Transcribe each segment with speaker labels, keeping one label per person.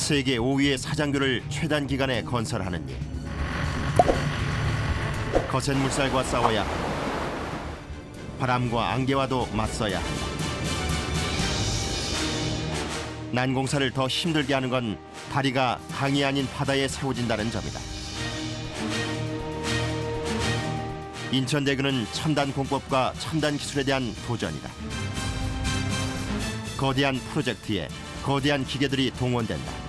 Speaker 1: 세계 5위의 사장교를 최단 기간에 건설하는 일. 거센 물살과 싸워야 하고 바람과 안개와도 맞서야 한다. 난공사를 더 힘들게 하는 건 다리가 강이 아닌 바다에 세워진다는 점이다. 인천대교는 첨단 공법과 첨단 기술에 대한 도전이다. 거대한 프로젝트에 거대한 기계들이 동원된다.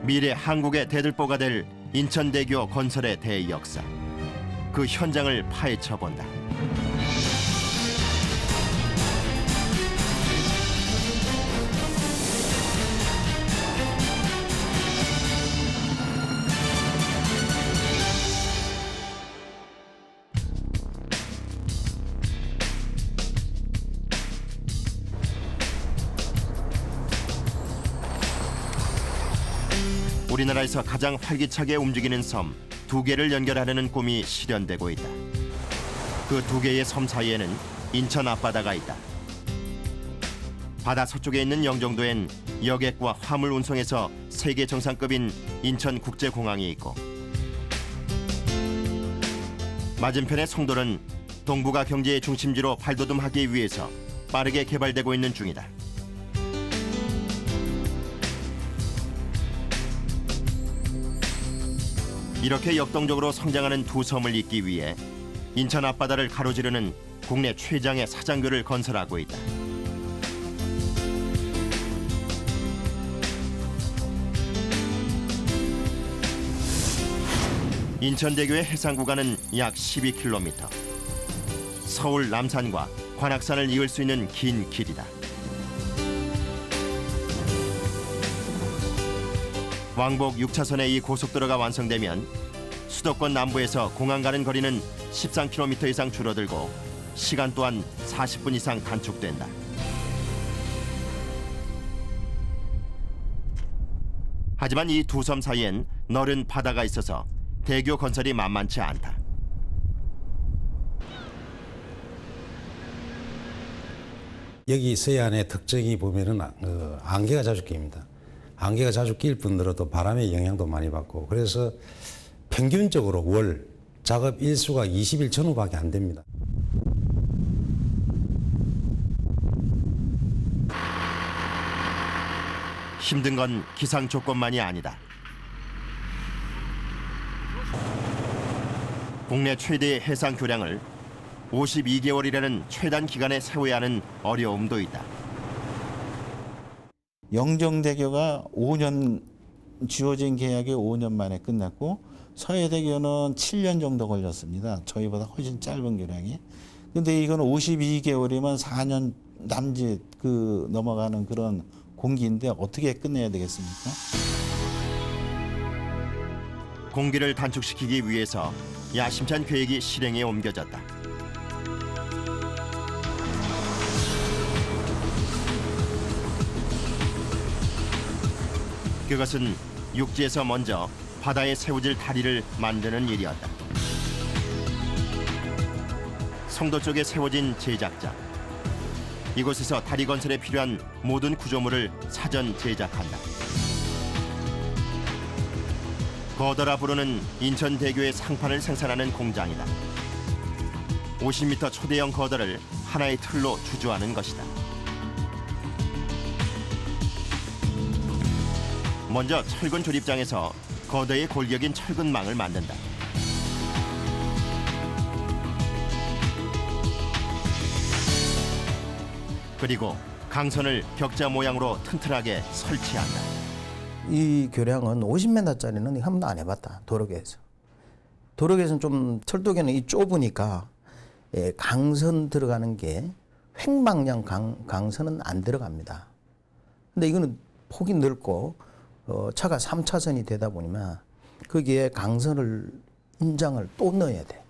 Speaker 1: 미래 한국의 대들보가 될 인천대교 건설의 대역사. 그 현장을 파헤쳐 본다. 우리나라에서 가장 활기차게 움직이는 섬 2개를 연결하려는 꿈이 실현되고 있다. 그 2개의 섬 사이에는 인천 앞바다가 있다. 바다 서쪽에 있는 영종도엔 여객과 화물 운송에서 세계 정상급인 인천국제공항이 있고, 맞은편의 송도는 동북아 경제의 중심지로 발돋움하기 위해서 빠르게 개발되고 있는 중이다. 이렇게 역동적으로 성장하는 두 섬을 잇기 위해 인천 앞바다를 가로지르는 국내 최장의 사장교를 건설하고 있다. 인천대교의 해상 구간은 약 12km. 서울 남산과 관악산을 이을 수 있는 긴 길이다. 왕복 6차선의 이 고속도로가 완성되면 수도권 남부에서 공항 가는 거리는 13km 이상 줄어들고 시간 또한 40분 이상 단축된다. 하지만 이 두 섬 사이엔 넓은 바다가 있어서 대교 건설이 만만치 않다.
Speaker 2: 여기 서해안의 특징이 보면은 안개가 자주 낍니다. 안개가 자주 낄 뿐더러도 바람의 영향도 많이 받고, 그래서 평균적으로 월 작업 일수가 20일 전후밖에 안 됩니다.
Speaker 1: 힘든 건 기상 조건만이 아니다. 국내 최대의 해상 교량을 52개월이라는 최단 기간에 세워야 하는 어려움도 있다.
Speaker 3: 영종대교가 5년 지어진 계약이 5년 만에 끝났고, 서해대교는 7년 정도 걸렸습니다. 저희보다 훨씬 짧은 교량이. 근데 이건 52개월이면 4년 남짓 넘어가는 그런 공기인데 어떻게 끝내야 되겠습니까?
Speaker 1: 공기를 단축시키기 위해서 야심찬 계획이 실행에 옮겨졌다. 그것은 육지에서 먼저 바다에 세워질 다리를 만드는 일이었다. 송도 쪽에 세워진 제작장. 이곳에서 다리 건설에 필요한 모든 구조물을 사전 제작한다. 거더라 부르는 인천대교의 상판을 생산하는 공장이다. 50m 초대형 거더를 하나의 틀로 주조하는 것이다. 먼저 철근 조립장에서 거더의 골격인 철근망을 만든다. 그리고 강선을 격자 모양으로 튼튼하게 설치한다.
Speaker 4: 이 교량은 50m짜리는 한 번도 안 해봤다. 도로계에서. 도로계에서는 좀 철도계는 이 좁으니까 강선 들어가는 게 횡방향 강선은 안 들어갑니다. 근데 이거는 폭이 넓고 차가 3차선이 되다 보니까 거기에 강선을 인장을 또 넣어야 돼.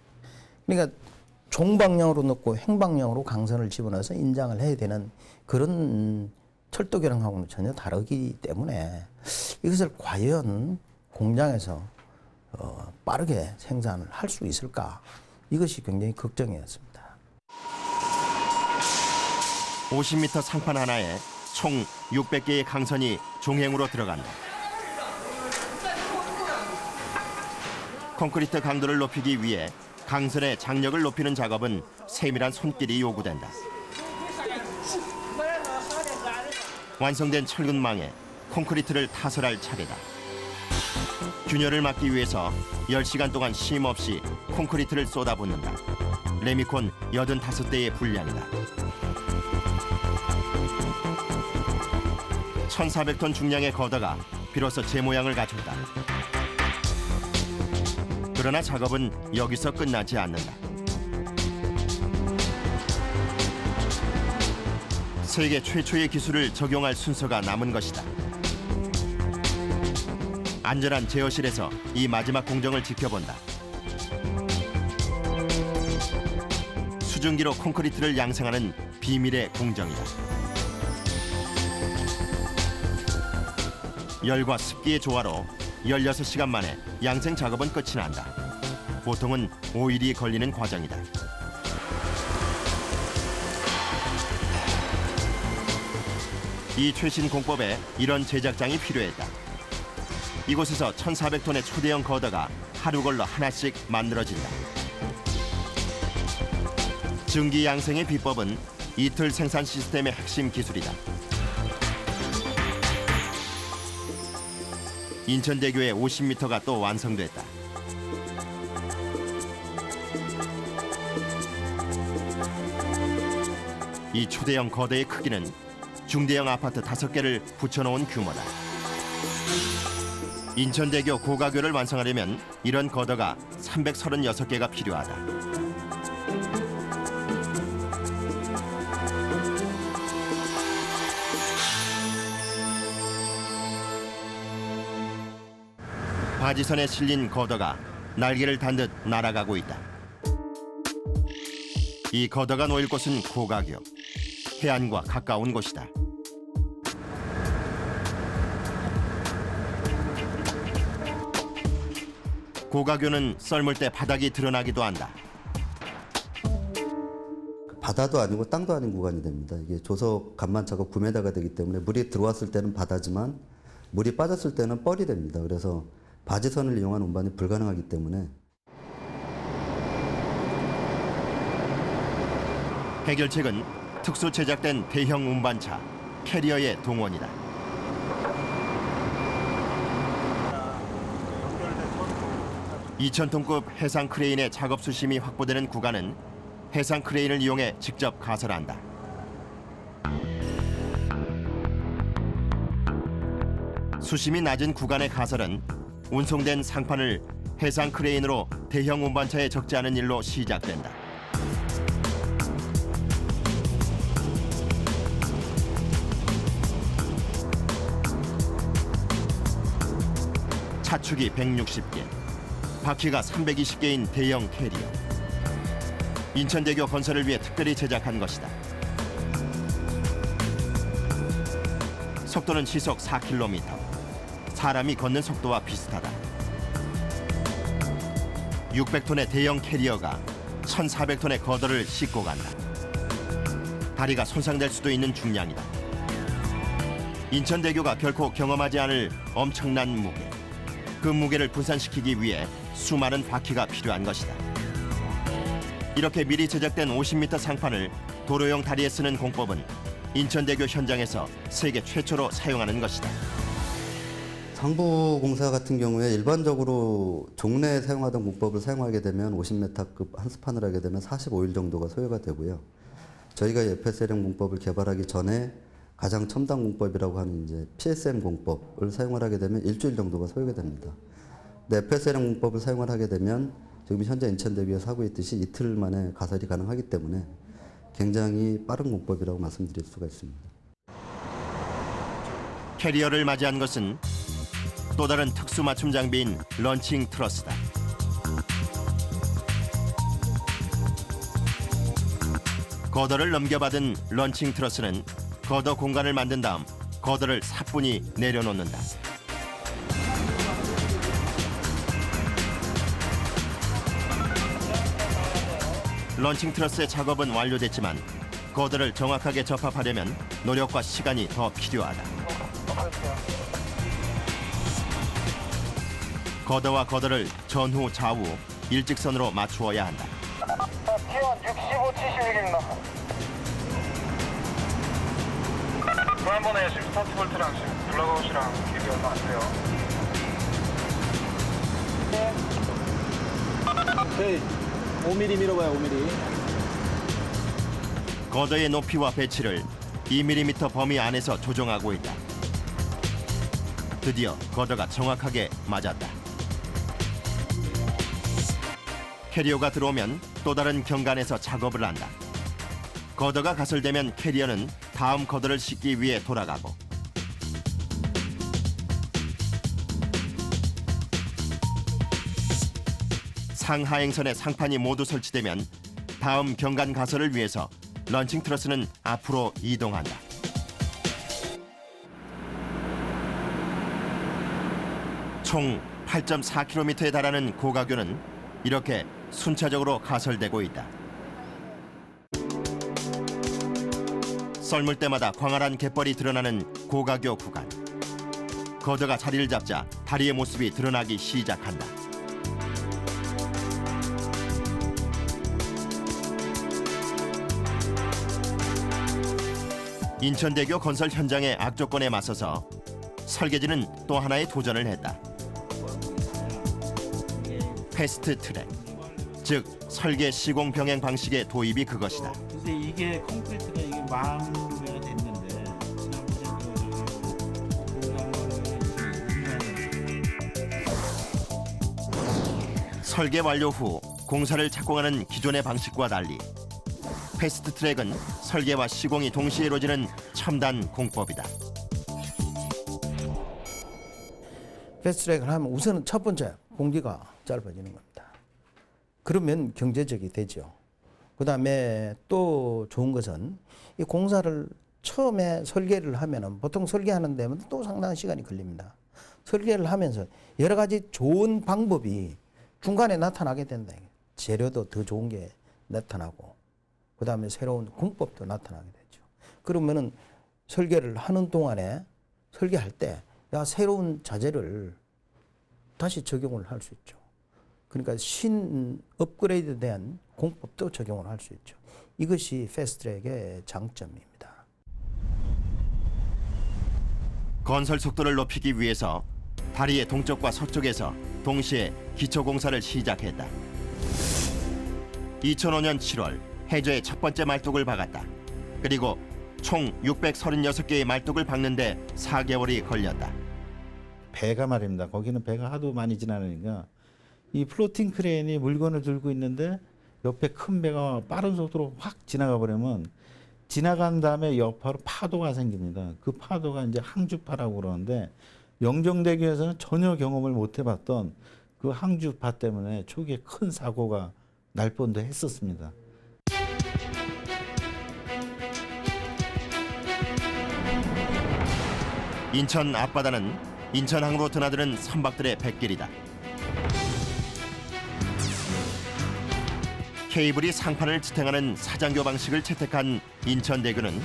Speaker 4: 그러니까 종방향으로 넣고 횡방향으로 강선을 집어넣어서 인장을 해야 되는 그런 철도교량하고는 전혀 다르기 때문에 이것을 과연 공장에서 빠르게 생산을 할 수 있을까? 이것이 굉장히 걱정이었습니다.
Speaker 1: 50m 상판 하나에 총 600개의 강선이 종행으로 들어간다. 콘크리트 강도를 높이기 위해 강선의 장력을 높이는 작업은 세밀한 손길이 요구된다. 완성된 철근망에 콘크리트를 타설할 차례다. 균열을 막기 위해서 10시간 동안 쉼 없이 콘크리트를 쏟아붓는다. 레미콘 85대의 분량이다. 1,400톤 중량의 거더가 비로소 제 모양을 갖췄다. 그러나 작업은 여기서 끝나지 않는다. 세계 최초의 기술을 적용할 순서가 남은 것이다. 안전한 제어실에서 이 마지막 공정을 지켜본다. 수증기로 콘크리트를 양생하는 비밀의 공정이다. 열과 습기의 조화로 16시간 만에 양생 작업은 끝이 난다. 보통은 5일이 걸리는 과정이다. 이 최신 공법에 이런 제작장이 필요했다. 이곳에서 1,400톤의 초대형 거더가 하루 걸러 하나씩 만들어진다. 증기 양생의 비법은 이틀 생산 시스템의 핵심 기술이다. 인천대교의 50m가 또 완성됐다. 이 초대형 거더의 크기는 중대형 아파트 5개를 붙여놓은 규모다. 인천대교 고가교를 완성하려면 이런 거더가 336개가 필요하다. 바지선에 실린 거더가 날개를 단 듯 날아가고 있다. 이 거더가 놓일 곳은 고가교, 해안과 가까운 곳이다. 고가교는 썰물 때 바닥이 드러나기도 한다.
Speaker 5: 바다도 아니고 땅도 아닌 구간이 됩니다. 이게 조석 간만차가 9m가 되기 때문에 물이 들어왔을 때는 바다지만 물이 빠졌을 때는 뻘이 됩니다. 그래서 바지선을 이용한 운반이 불가능하기 때문에
Speaker 1: 해결책은 특수 제작된 대형 운반차 캐리어의 동원이다. (2,000톤급) 해상 크레인의 작업 수심이 확보되는 구간은 해상 크레인을 이용해 직접 가설한다. 수심이 낮은 구간의 가설은 운송된 상판을 해상 크레인으로 대형 운반차에 적지 않은 일로 시작된다. 차축이 160개, 바퀴가 320개인 대형 캐리어. 인천대교 건설을 위해 특별히 제작한 것이다. 속도는 시속 4km. 사람이 걷는 속도와 비슷하다. 600톤의 대형 캐리어가 1,400톤의 거더를 싣고 간다. 다리가 손상될 수도 있는 중량이다. 인천대교가 결코 경험하지 않을 엄청난 무게. 그 무게를 분산시키기 위해 수많은 바퀴가 필요한 것이다. 이렇게 미리 제작된 50m 상판을 도로용 다리에 쓰는 공법은 인천대교 현장에서 세계 최초로 사용하는 것이다.
Speaker 5: 상부공사 같은 경우에 일반적으로 종래에 사용하던 공법을 사용하게 되면 50m급 한 스판을 하게 되면 45일 정도가 소요가 되고요. 저희가 FSLM 공법을 개발하기 전에 가장 첨단 공법이라고 하는 이제 PSM 공법을 사용을 하게 되면 일주일 정도가 소요가 됩니다. 근데 FSLM 공법을 사용을 하게 되면 지금 현재 인천대교에서 하고 있듯이 이틀 만에 가설이 가능하기 때문에 굉장히 빠른 공법이라고 말씀드릴 수가 있습니다.
Speaker 1: 캐리어를 맞이한 것은 또 다른 특수 맞춤 장비인 런칭 트러스다. 거더를 넘겨받은 런칭 트러스는 거더 공간을 만든 다음 거더를 사뿐히 내려놓는다. 런칭 트러스의 작업은 완료됐지만 거드를 정확하게 접합하려면 노력과 시간이 더 필요하다. 거드와 거드를 전후 좌우 일직선으로 맞추어야 한다.
Speaker 6: T1 65, 76입니다. 지난번에 지금 스타트 볼트랑 지금 블랙아웃이랑 길이 얼마 안 돼요.
Speaker 7: 오케이. 5mm 밀어봐요, 5mm.
Speaker 1: 거드의 높이와 배치를 2mm 범위 안에서 조정하고 있다. 드디어 거드가 정확하게 맞았다. 캐리어가 들어오면 또 다른 경관에서 작업을 한다. 거드가 가설되면 캐리어는 다음 거드를 싣기 위해 돌아가고, 상하행선에 상판이 모두 설치되면 다음 경관 가설을 위해서 런칭 트러스는 앞으로 이동한다. 총 8.4km에 달하는 고가교는 이렇게 순차적으로 가설되고 있다. 썰물 때마다 광활한 갯벌이 드러나는 고가교 구간. 거드가 자리를 잡자 다리의 모습이 드러나기 시작한다. 인천대교 건설 현장의 악조건에 맞서서 설계지는 또 하나의 도전을 했다. 패스트 트랙, 즉 설계 시공 병행 방식의 도입이 그것이다.
Speaker 3: 근데 이게 콘크리트가 이게 마무리가 됐는데
Speaker 1: 설계 완료 후 공사를 착공하는 기존의 방식과 달리 패스트 트랙은 설계와 시공이 동시에 이루어지는 첨단 공법이다.
Speaker 4: 패스트트랙을 하면 우선은 첫 번째 공기가 짧아지는 겁니다. 그러면 경제적이 되죠. 그다음에 또 좋은 것은 이 공사를 처음에 설계를 하면은 보통 설계하는 데면 또 상당한 시간이 걸립니다. 설계를 하면서 여러 가지 좋은 방법이 중간에 나타나게 된다. 재료도 더 좋은 게 나타나고, 그다음에 새로운 공법도 나타나게 되죠. 그러면은 설계를 하는 동안에 설계할 때 새로운 자재를 다시 적용을 할 수 있죠. 그러니까 신 업그레이드된 공법도 적용을 할 수 있죠. 이것이 패스트트랙의 장점입니다.
Speaker 1: 건설 속도를 높이기 위해서 다리의 동쪽과 서쪽에서 동시에 기초 공사를 시작했다. 2005년 7월 해저에 첫 번째 말뚝을 박았다. 그리고 총 636개의 말뚝을 박는데 4개월이 걸렸다.
Speaker 3: 배가 말입니다. 거기는 배가 하도 많이 지나니까 이 플로팅 크레인이 물건을 들고 있는데 옆에 큰 배가 빠른 속도로 확 지나가 버리면 지나간 다음에 여파로 파도가 생깁니다. 그 파도가 이제 항주파라고 그러는데 영종대교에서는 전혀 경험을 못 해봤던 그 항주파 때문에 초기에 큰 사고가 날 뻔도 했었습니다.
Speaker 1: 인천 앞바다는 인천항으로 드나드는 선박들의 뱃길이다. 케이블이 상판을 지탱하는 사장교 방식을 채택한 인천대교는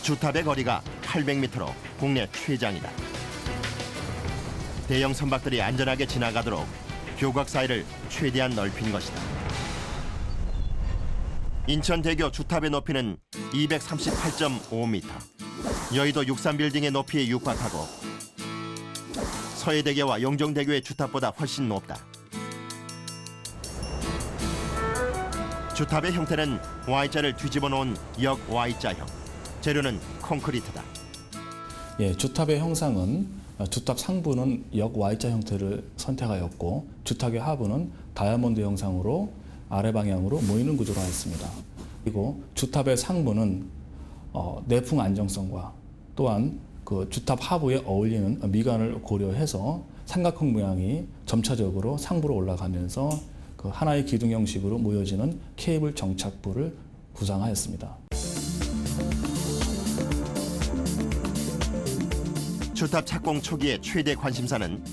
Speaker 1: 주탑의 거리가 800m로 국내 최장이다. 대형 선박들이 안전하게 지나가도록 교각 사이를 최대한 넓힌 것이다. 인천대교 주탑의 높이는 238.5m. 여의도 63빌딩의 높이에 육박하고 서해대교와 영종대교의 주탑보다 훨씬 높다. 주탑의 형태는 Y자를 뒤집어 놓은 역 Y자형. 재료는 콘크리트다.
Speaker 8: 예, 주탑의 형상은 주탑 상부는 역 Y자 형태를 선택하였고 주탑의 하부는 다이아몬드 형상으로 아래 방향으로 모이는 구조로 하였습니다. 그리고 주탑의 상부는 내풍 안정성과 또한 그 주탑 하부에 어울리는 미관을 고려해서 삼각형 모양이 점차적으로 상부로 올라가면서 그 하나의 기둥 형식으로 모여지는 케이블 정착부를 구상하였습니다.
Speaker 1: 주탑 착공 초기의 최대 관심사는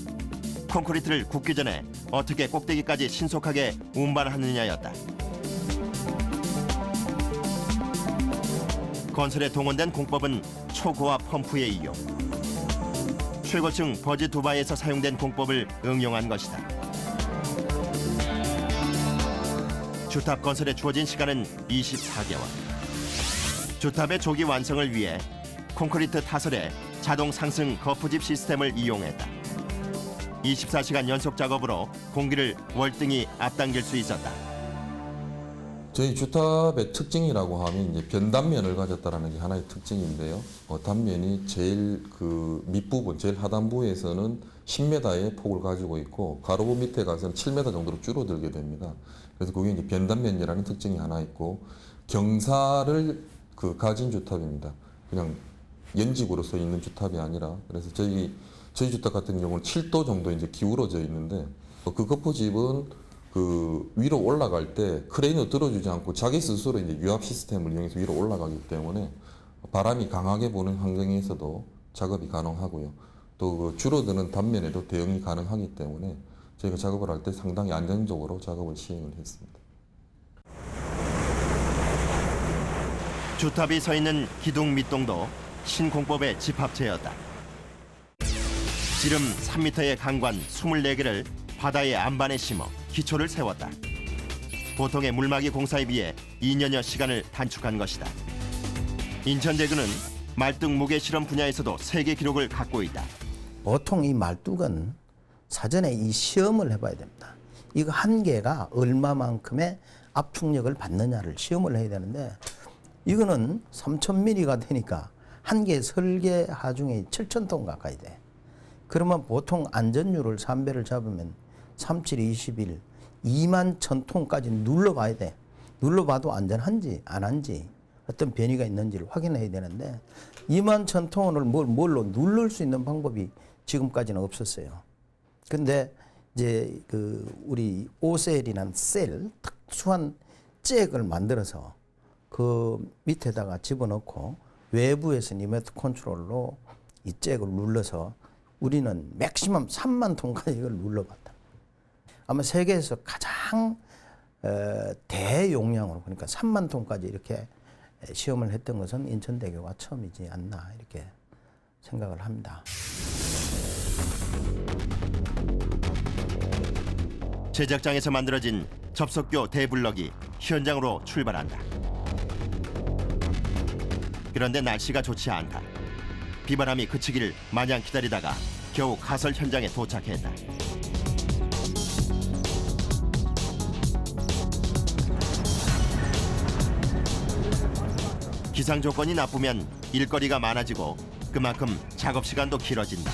Speaker 1: 콘크리트를 굽기 전에 어떻게 꼭대기까지 신속하게 운반하느냐였다. 건설에 동원된 공법은 초고압 펌프의 이용. 최고층 버즈 두바이에서 사용된 공법을 응용한 것이다. 주탑 건설에 주어진 시간은 24개월. 주탑의 조기 완성을 위해 콘크리트 타설에 자동 상승 거푸집 시스템을 이용했다. 24시간 연속 작업으로 공기를 월등히 앞당길 수 있었다.
Speaker 9: 저희 주탑의 특징이라고 하면 이제 변단면을 가졌다라는 게 하나의 특징인데요. 단면이 제일 그 밑부분, 제일 하단부에서는 10m의 폭을 가지고 있고 가로부 밑에 가서는 7m 정도로 줄어들게 됩니다. 그래서 그게 이제 변단면이라는 특징이 하나 있고 경사를 그 가진 주탑입니다. 그냥 연직으로서 있는 주탑이 아니라 그래서 저희 주탑 같은 경우는 7도 정도 이제 기울어져 있는데 그 거푸집은 그 위로 올라갈 때 크레인을 들어주지 않고 자기 스스로 이제 유압 시스템을 이용해서 위로 올라가기 때문에 바람이 강하게 부는 환경에서도 작업이 가능하고요. 또 그 줄어드는 단면에도 대응이 가능하기 때문에 저희가 작업을 할 때 상당히 안정적으로 작업을 시행을 했습니다.
Speaker 1: 주탑이 서 있는 기둥 밑동도 신공법의 집합체였다. 지름 3m의 강관 24개를 바다의 안반에 심어 기초를 세웠다. 보통의 물막이 공사에 비해 2년여 시간을 단축한 것이다. 인천대교는 말뚝 무게 실험 분야에서도 세계 기록을 갖고 있다.
Speaker 4: 보통 이 말뚝은 사전에 이 시험을 해봐야 됩니다. 이거 한 개가 얼마만큼의 압축력을 받느냐를 시험을 해야 되는데 이거는 3,000mm가 되니까 한 개 설계 하중에 7,000톤 가까이 돼. 그러면 보통 안전율을 3배를 잡으면 3721 21,000톤까지 눌러봐야 돼. 눌러봐도 안전한지 안 한지 어떤 변이가 있는지를 확인해야 되는데 21,000톤을 뭘로 누를 수 있는 방법이 지금까지는 없었어요. 근데 이제 그 우리 오셀이라는 셀 특수한 잭을 만들어서 그 밑에다가 집어넣고 외부에서 리모트 컨트롤로 이 잭을 눌러서 우리는 맥시멈 3만 톤까지 이걸 눌러봤다. 아마 세계에서 가장 대용량으로 그러니까 3만 톤까지 이렇게 시험을 했던 것은 인천대교가 처음이지 않나 이렇게 생각을 합니다.
Speaker 1: 제작장에서 만들어진 접속교 대블럭이 현장으로 출발한다. 그런데 날씨가 좋지 않다. 비바람이 그치기를 마냥 기다리다가 겨우 가설 현장에 도착했다. 기상 조건이 나쁘면 일거리가 많아지고 그만큼 작업 시간도 길어진다.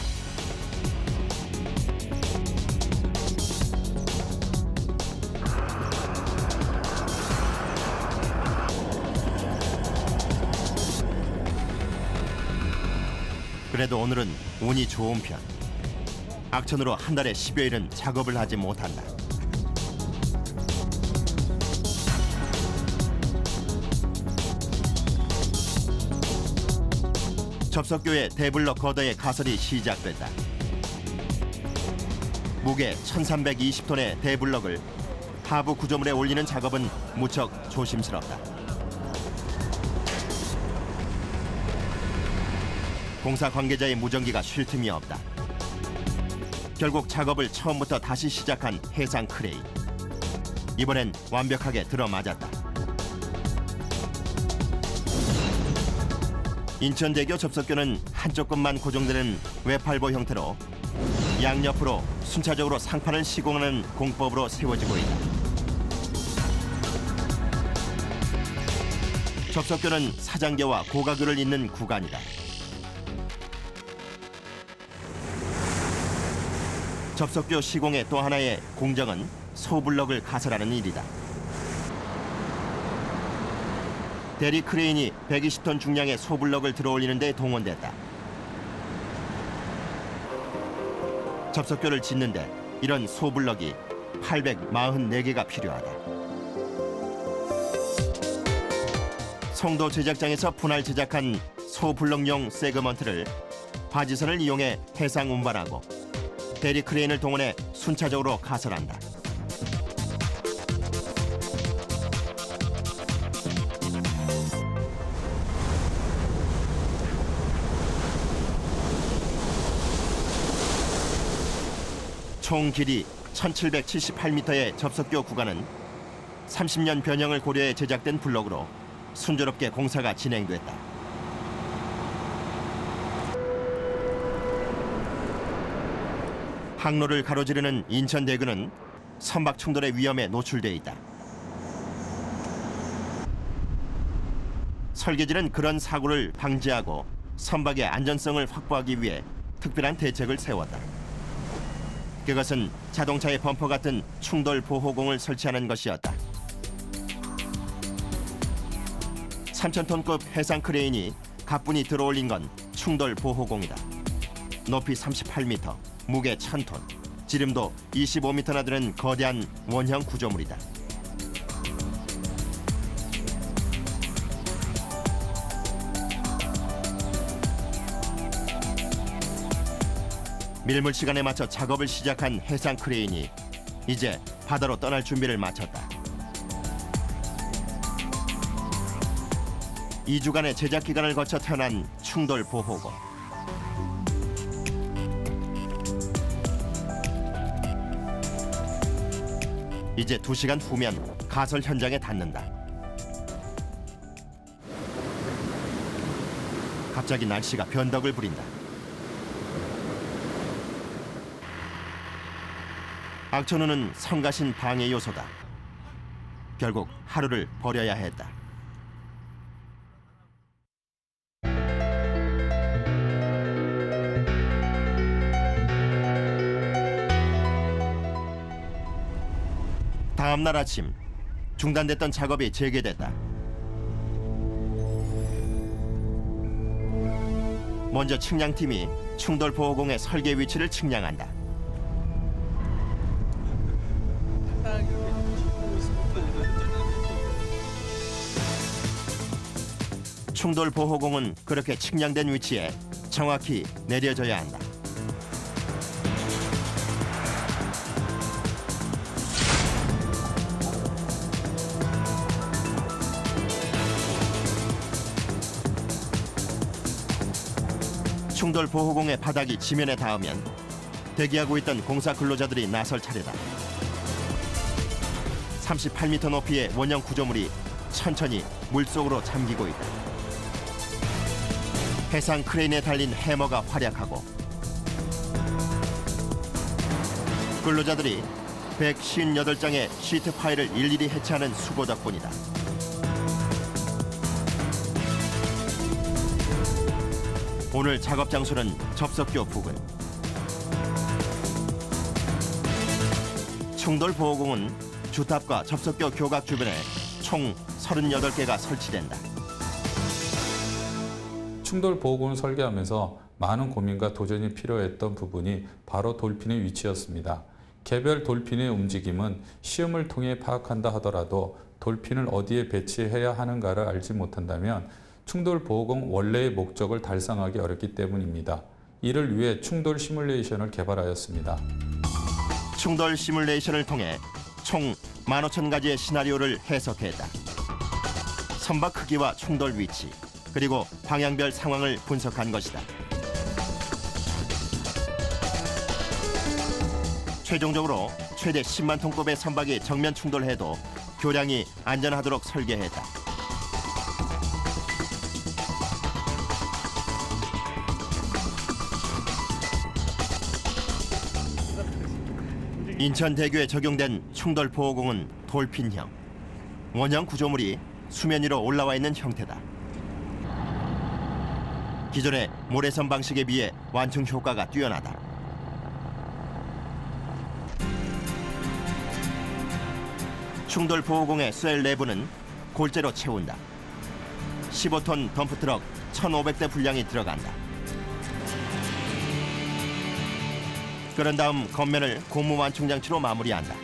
Speaker 1: 그래도 오늘은 운이 좋은 편. 악천후로 한 달에 10여일은 작업을 하지 못한다. 접속교의 대블럭 거더의 가설이 시작됐다. 무게 1320톤의 대블럭을 하부 구조물에 올리는 작업은 무척 조심스럽다. 공사 관계자의 무전기가 쉴 틈이 없다. 결국 작업을 처음부터 다시 시작한 해상 크레인. 이번엔 완벽하게 들어맞았다. 인천대교 접속교는 한쪽 끝만 고정되는 외팔보 형태로 양옆으로 순차적으로 상판을 시공하는 공법으로 세워지고 있다. 접속교는 사장교와 고가교를 잇는 구간이다. 접속교 시공의 또 하나의 공정은 소블럭을 가설하는 일이다. 대리 크레인이 120톤 중량의 소블럭을 들어올리는 데 동원됐다. 접속교를 짓는데 이런 소블럭이 844개가 필요하다. 송도 제작장에서 분할 제작한 소블럭용 세그먼트를 바지선을 이용해 해상 운반하고 대리 크레인을 동원해 순차적으로 가설한다. 총 길이 1778m의 접속교 구간은 30년 변형을 고려해 제작된 블록으로 순조롭게 공사가 진행됐다. 항로를 가로지르는 인천대교는 선박 충돌의 위험에 노출돼 있다. 설계지는 그런 사고를 방지하고 선박의 안전성을 확보하기 위해 특별한 대책을 세웠다. 그것은 자동차의 범퍼 같은 충돌 보호공을 설치하는 것이었다. 3,000톤급 해상 크레인이 가뿐히 들어올린 건 충돌 보호공이다. 높이 38m, 무게 1,000톤, 지름도 25m나 되는 거대한 원형 구조물이다. 밀물 시간에 맞춰 작업을 시작한 해상 크레인이 이제 바다로 떠날 준비를 마쳤다. 2주간의 제작 기간을 거쳐 태어난 충돌 보호공. 이제 2시간 후면 가설 현장에 닿는다. 갑자기 날씨가 변덕을 부린다. 악천후는 성가신 방해 요소다. 결국 하루를 버려야 했다. 다음 날 아침, 중단됐던 작업이 재개됐다. 먼저 측량팀이 충돌 보호공의 설계 위치를 측량한다. 충돌 보호공은 그렇게 측량된 위치에 정확히 내려져야 한다. 충돌 보호공의 바닥이 지면에 닿으면 대기하고 있던 공사 근로자들이 나설 차례다. 38m 높이의 원형 구조물이 천천히 물속으로 잠기고 있다. 해상 크레인에 달린 해머가 활약하고 근로자들이 158장의 시트 파일을 일일이 해체하는 수고 덕분이다. 오늘 작업 장소는 접속교 부근. 충돌 보호공은 주탑과 접속교 교각 주변에 총 38개가 설치된다.
Speaker 10: 충돌 보호공을 설계하면서 많은 고민과 도전이 필요했던 부분이 바로 돌핀의 위치였습니다. 개별 돌핀의 움직임은 시험을 통해 파악한다 하더라도 돌핀을 어디에 배치해야 하는가를 알지 못한다면 충돌 보호공 원래의 목적을 달성하기 어렵기 때문입니다. 이를 위해 충돌 시뮬레이션을 개발하였습니다.
Speaker 1: 충돌 시뮬레이션을 통해 총 15,000가지의 시나리오를 해석했다. 선박 크기와 충돌 위치, 그리고 방향별 상황을 분석한 것이다. 최종적으로 최대 10만 톤급의 선박이 정면 충돌해도 교량이 안전하도록 설계했다. 인천대교에 적용된 충돌 보호공은 돌핀형. 원형 구조물이 수면 위로 올라와 있는 형태다. 기존의 모래선 방식에 비해 완충 효과가 뛰어나다. 충돌 보호공의 쇠 내부는 골재로 채운다. 15톤 덤프트럭 1,500대 분량이 들어간다. 그런 다음 겉면을 고무 완충 장치로 마무리한다.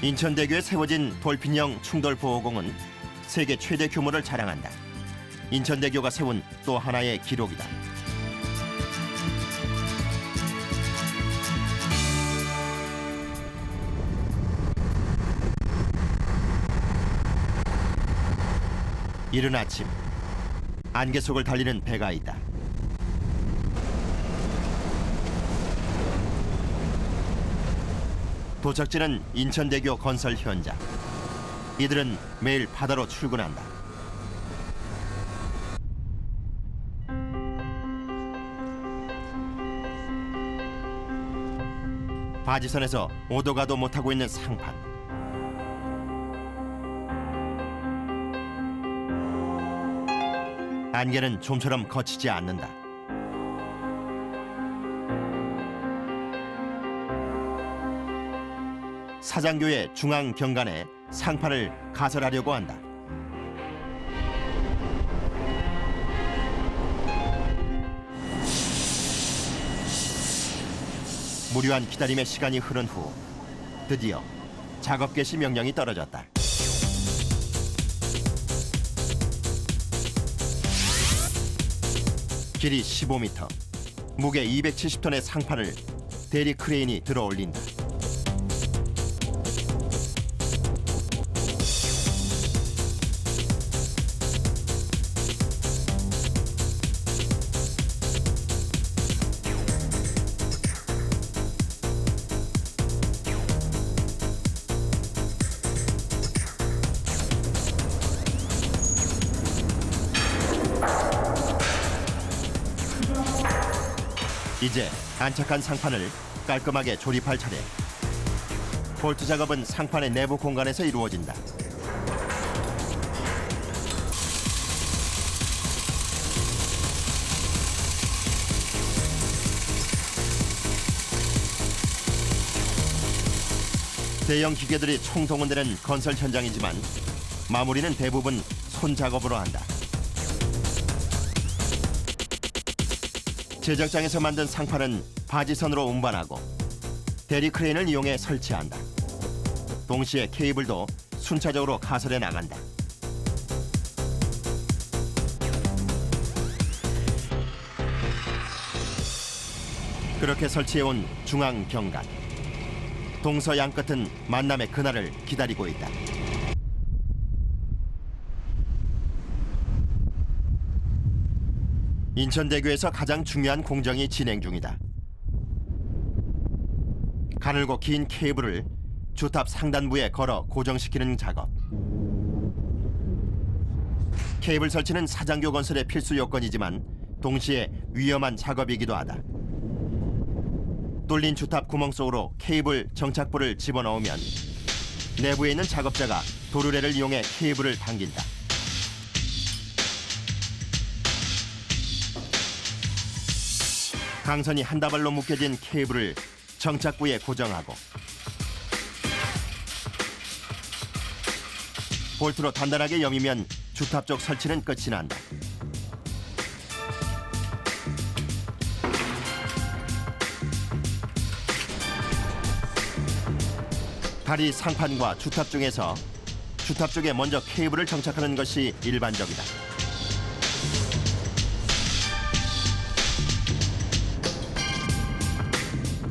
Speaker 1: 인천대교에 세워진 돌핀형 충돌 보호공은 세계 최대 규모를 자랑한다. 인천대교가 세운 또 하나의 기록이다. 이른 아침, 안개 속을 달리는 배가 있다. 도착지는 인천대교 건설 현장. 이들은 매일 바다로 출근한다. 바지선에서 오도 가도 못하고 있는 상판. 안개는 좀처럼 거치지 않는다. 사장교의 중앙 경관에 상판을 가설하려고 한다. 무료한 기다림의 시간이 흐른 후 드디어 작업 개시 명령이 떨어졌다. 길이 15m, 무게 270톤의 상판을 대리 크레인이 들어 올린다. 이제 안착한 상판을 깔끔하게 조립할 차례. 볼트 작업은 상판의 내부 공간에서 이루어진다. 대형 기계들이 총동원되는 건설 현장이지만 마무리는 대부분 손작업으로 한다. 제작장에서 만든 상판은 바지선으로 운반하고 대리 크레인을 이용해 설치한다. 동시에 케이블도 순차적으로 가설해 나간다. 그렇게 설치해온 중앙 경관. 동서양 끝은 만남의 그날을 기다리고 있다. 인천대교에서 가장 중요한 공정이 진행 중이다. 가늘고 긴 케이블을 주탑 상단부에 걸어 고정시키는 작업. 케이블 설치는 사장교 건설의 필수 요건이지만 동시에 위험한 작업이기도 하다. 뚫린 주탑 구멍 속으로 케이블 정착부를 집어넣으면 내부에 있는 작업자가 도르래를 이용해 케이블을 당긴다. 강선이 한 다발로 묶여진 케이블을 정착부에 고정하고 볼트로 단단하게 여미면 주탑 쪽 설치는 끝이 난다. 다리 상판과 주탑 중에서 주탑 쪽에 먼저 케이블을 정착하는 것이 일반적이다.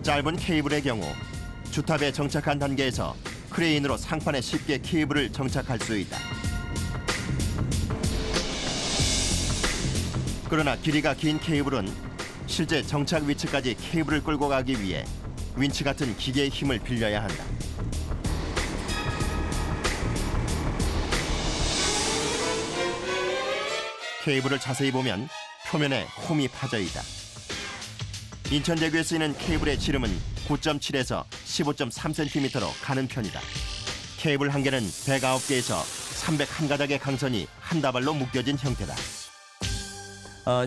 Speaker 1: 짧은 케이블의 경우 주탑에 정착한 단계에서 크레인으로 상판에 쉽게 케이블을 정착할 수 있다. 그러나 길이가 긴 케이블은 실제 정착 위치까지 케이블을 끌고 가기 위해 윈치 같은 기계의 힘을 빌려야 한다. 케이블을 자세히 보면 표면에 홈이 파져 있다. 인천대교에 쓰이는 케이블의 지름은 9.7에서 15.3cm로 가는 편이다. 케이블 한 개는 109개에서 301가닥의 강선이 한 다발로 묶여진 형태다.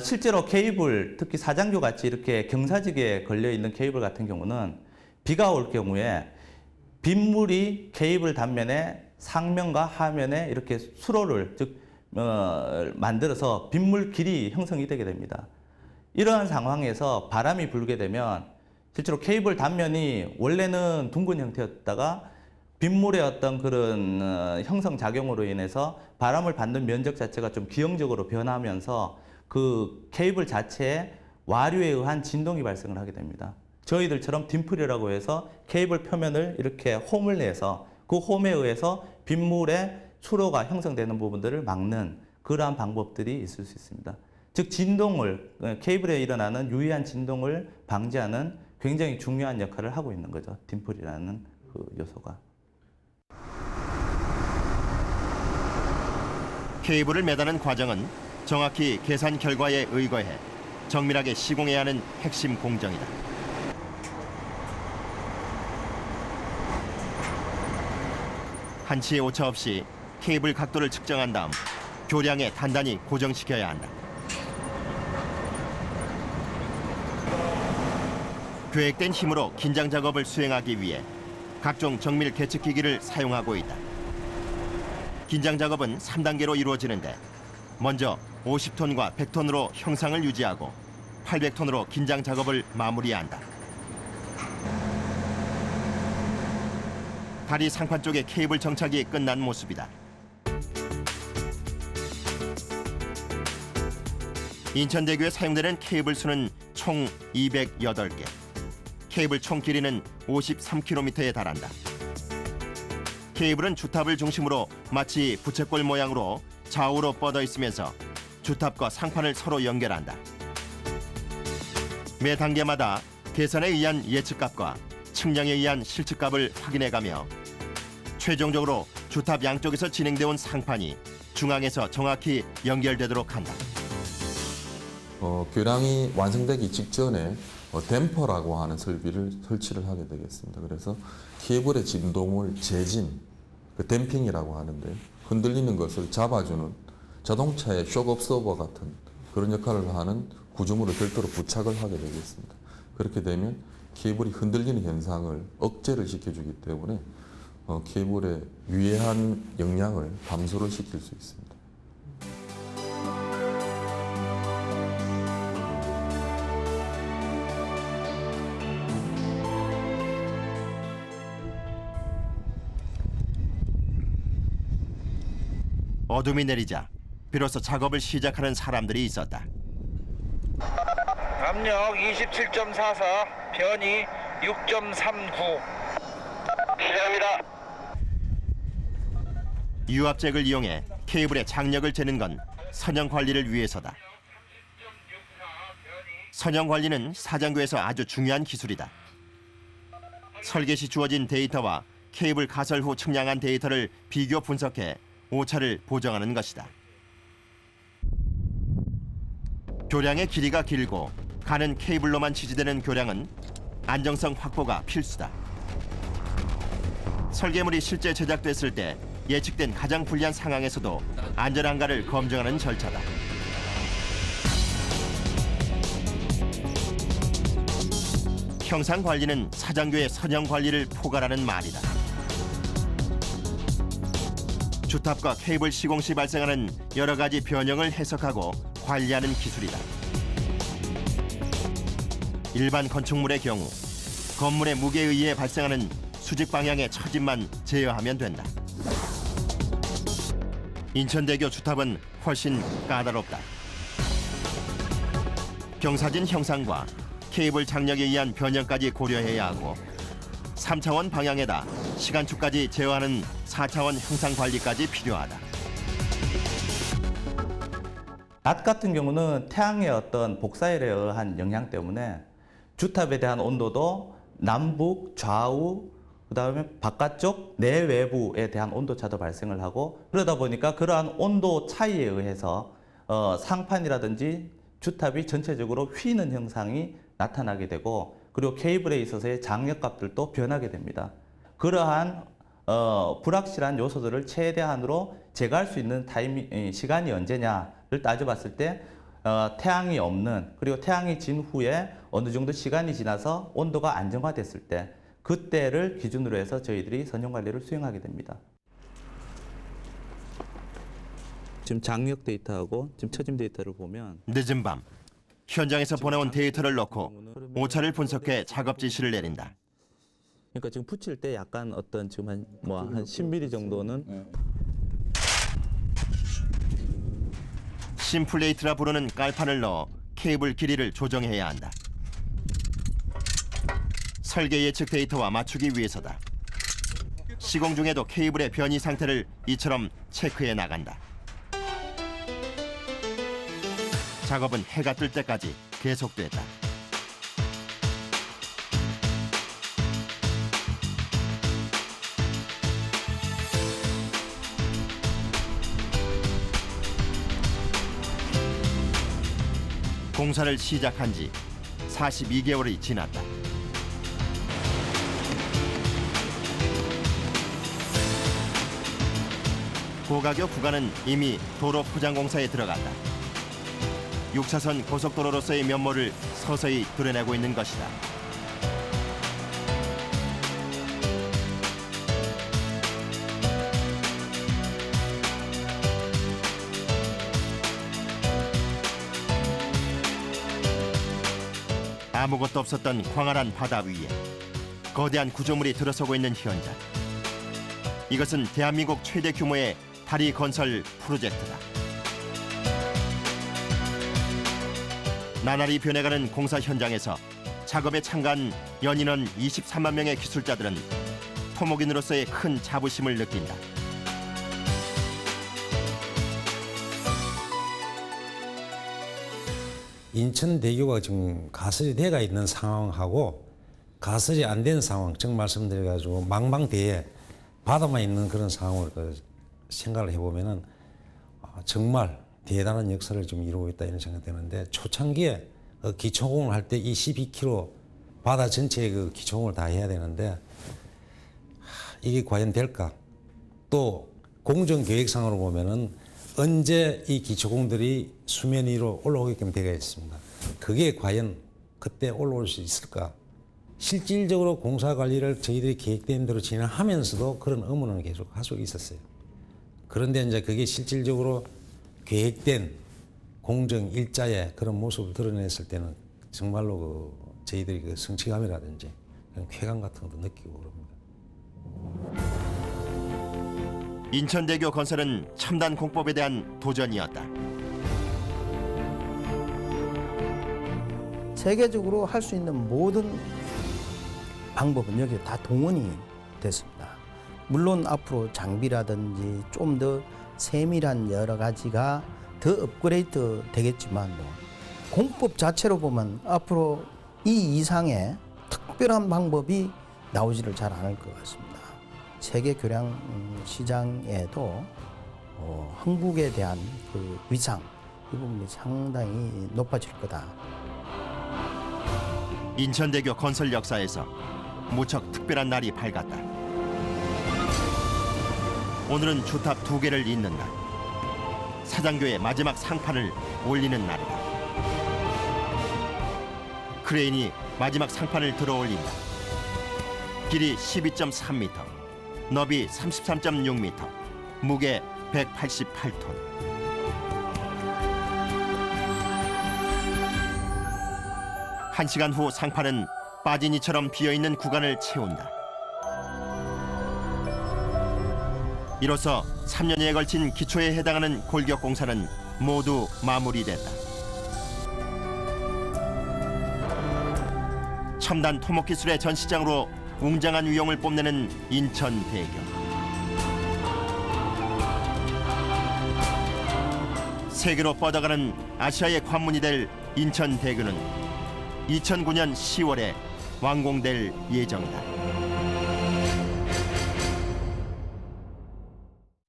Speaker 11: 실제로 케이블, 특히 사장교 같이 이렇게 경사지게 걸려있는 케이블 같은 경우는 비가 올 경우에 빗물이 케이블 단면에 상면과 하면에 이렇게 수로를 만들어서 빗물길이 형성이 되게 됩니다. 이러한 상황에서 바람이 불게 되면 실제로 케이블 단면이 원래는 둥근 형태였다가 빗물의 어떤 그런 형성작용으로 인해서 바람을 받는 면적 자체가 좀 기형적으로 변하면서 그 케이블 자체에 와류에 의한 진동이 발생을 하게 됩니다. 저희들처럼 딤플이라고 해서 케이블 표면을 이렇게 홈을 내서 그 홈에 의해서 빗물의 수로가 형성되는 부분들을 막는 그러한 방법들이 있을 수 있습니다. 즉 진동을, 케이블에 일어나는 유의한 진동을 방지하는 굉장히 중요한 역할을 하고 있는 거죠. 딤플이라는 그 요소가.
Speaker 1: 케이블을 매다는 과정은 정확히 계산 결과에 의거해 정밀하게 시공해야 하는 핵심 공정이다. 한치의 오차 없이 케이블 각도를 측정한 다음 교량에 단단히 고정시켜야 한다. 계획된 힘으로 긴장 작업을 수행하기 위해 각종 정밀 계측기기를 사용하고 있다. 긴장 작업은 3단계로 이루어지는데 먼저 50톤과 100톤으로 형상을 유지하고 800톤으로 긴장 작업을 마무리한다. 다리 상판 쪽에 케이블 정착이 끝난 모습이다. 인천대교에 사용되는 케이블 수는 총 208개. 케이블 총 길이는 53km에 달한다. 케이블은 주탑을 중심으로 마치 부채꼴 모양으로 좌우로 뻗어 있으면서 주탑과 상판을 서로 연결한다. 매 단계마다 계산에 의한 예측값과 측량에 의한 실측값을 확인해가며 최종적으로 주탑 양쪽에서 진행되어 온 상판이 중앙에서 정확히 연결되도록 한다.
Speaker 9: 교량이 완성되기 직전에 댐퍼라고 하는 설비를 설치를 하게 되겠습니다. 그래서 케이블의 진동을 재진, 댐핑이라고 하는데 흔들리는 것을 잡아주는 자동차의 쇼크 업소버 같은 그런 역할을 하는 구조물을 별도로 부착을 하게 되겠습니다. 그렇게 되면 케이블이 흔들리는 현상을 억제를 시켜주기 때문에 케이블의 유해한 영향을 감소를 시킬 수 있습니다.
Speaker 1: 어둠이 내리자 비로소 작업을 시작하는 사람들이 있었다.
Speaker 6: 압력 27.44, 변이 6.39. 기대합니다.
Speaker 1: 유압잭을 이용해 케이블의 장력을 재는 건 선형 관리를 위해서다. 선형 관리는 사장교에서 아주 중요한 기술이다. 설계 시 주어진 데이터와 케이블 가설 후 측량한 데이터를 비교 분석해 오차를 보정하는 것이다. 교량의 길이가 길고 가는 케이블로만 지지되는 교량은 안정성 확보가 필수다. 설계물이 실제 제작됐을 때 예측된 가장 불리한 상황에서도 안전한가를 검증하는 절차다. 형상 관리는 사장교의 선형 관리를 포괄하는 말이다. 주탑과 케이블 시공 시 발생하는 여러 가지 변형을 해석하고 관리하는 기술이다. 일반 건축물의 경우 건물의 무게에 의해 발생하는 수직 방향의 처짐만 제어하면 된다. 인천대교 주탑은 훨씬 까다롭다. 경사진 형상과 케이블 장력에 의한 변형까지 고려해야 하고 3차원 방향에다 시간축까지 제어하는 4차원 형상 관리까지 필요하다.
Speaker 11: 낮 같은 경우는 태양의 어떤 복사열에 의한 영향 때문에 주탑에 대한 온도도 남북, 좌우, 그다음에 바깥쪽, 내외부에 대한 온도차도 발생을 하고 그러다 보니까 그러한 온도 차이에 의해서 상판이라든지 주탑이 전체적으로 휘는 현상이 나타나게 되고 그리고 케이블에 있어서의 장력값들도 변하게 됩니다. 그러한 불확실한 요소들을 최대한으로 제거할 수 있는 시간이 언제냐를 따져봤을 때 태양이 없는 그리고 태양이 진 후에 어느 정도 시간이 지나서 온도가 안정화됐을 때 그때를 기준으로 해서 저희들이 선형 관리를 수행하게 됩니다. 지금 장력 데이터하고 지금 처짐 데이터를 보면
Speaker 1: 늦은 밤 현장에서 보내온 데이터를 넣고 오차를 분석해 작업 지시를 내린다.
Speaker 11: 그러니까 지금 붙일 때 약간 어떤 지금 한 10mm 정도는
Speaker 1: 심플레이트라 부르는 깔판을 넣어 케이블 길이를 조정해야 한다. 설계 예측 데이터와 맞추기 위해서다. 시공 중에도 케이블의 변이 상태를 이처럼 체크해 나간다. 작업은 해가 뜰 때까지 계속됐다. 공사를 시작한 지 42개월이 지났다. 고가교 구간은 이미 도로 포장 공사에 들어갔다. 6차선 고속도로로서의 면모를 서서히 드러내고 있는 것이다. 아무것도 없었던 광활한 바다 위에 거대한 구조물이 들어서고 있는 현장. 이것은 대한민국 최대 규모의 다리 건설 프로젝트다. 나날이 변해가는 공사 현장에서 작업에 참가한 연인원 23만 명의 기술자들은 토목인으로서의 큰 자부심을 느낀다.
Speaker 2: 인천대교가 지금 가설이 돼가 있는 상황하고 가설이 안 된 상황, 즉 말씀드려가지고 망망대해 바다만 있는 그런 상황을 생각을 해보면은 정말 대단한 역사를 좀 이루고 있다 이런 생각이 드는데, 초창기에 기초공을 할 때 이 12km 바다 전체에 그 기초공을 다 해야 되는데 이게 과연 될까? 또 공정계획상으로 보면은 언제 이 기초공들이 수면 위로 올라오게끔 되어 있습니다. 그게 과연 그때 올라올 수 있을까? 실질적으로 공사 관리를 저희들이 계획된 대로 진행하면서도 그런 의문은 계속 가지고 있었어요. 그런데 이제 그게 실질적으로 계획된 공정 일자의 그런 모습을 드러냈을 때는 정말로 저희들이 그 성취감이라든지 그런 쾌감 같은 것도 느끼고 그럽니다.
Speaker 1: 인천대교 건설은 첨단 공법에 대한 도전이었다.
Speaker 4: 세계적으로 할 수 있는 모든 방법은 여기에 다 동원이 됐습니다. 물론 앞으로 장비라든지 좀 더 세밀한 여러 가지가 더 업그레이드 되겠지만 공법 자체로 보면 앞으로 이 이상의 특별한 방법이 나오지를 잘 않을 것 같습니다. 세계 교량 시장에도 한국에 대한 그 위상 이 부분이 상당히 높아질 거다.
Speaker 1: 인천대교 건설 역사에서 무척 특별한 날이 밝았다. 오늘은 주탑 2개를 잇는 날. 사장교의 마지막 상판을 올리는 날이다. 크레인이 마지막 상판을 들어 올린다. 길이 12.3m, 너비 33.6m, 무게 188톤. 한 시간 후 상판은 빠진 이처럼 비어있는 구간을 채운다. 이로써 3년여에 걸친 기초에 해당하는 골격 공사는 모두 마무리됐다. 첨단 토목 기술의 전시장으로 웅장한 위용을 뽐내는 인천대교. 세계로 뻗어가는 아시아의 관문이 될 인천대교는 2009년 10월에 완공될 예정이다.